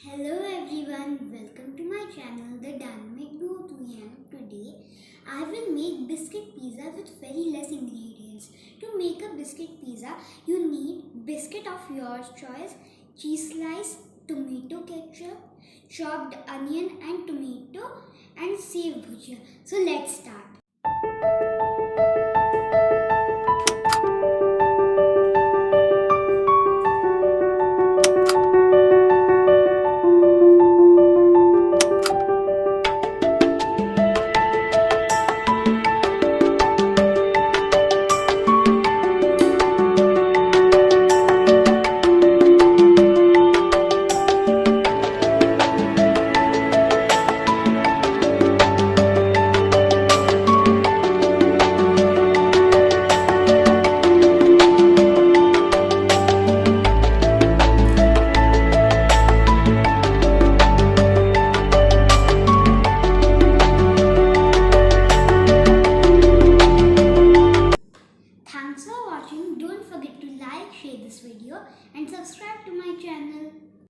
Hello everyone, welcome to my channel The Dynamic Duo 2am. Today I will make biscuit pizza with very less ingredients. To make a biscuit pizza, you need biscuit of your choice, cheese slice, tomato ketchup, chopped onion and tomato and sev bhujia. So let's start. Thanks for watching. Don't forget to like, share this video and subscribe to my channel.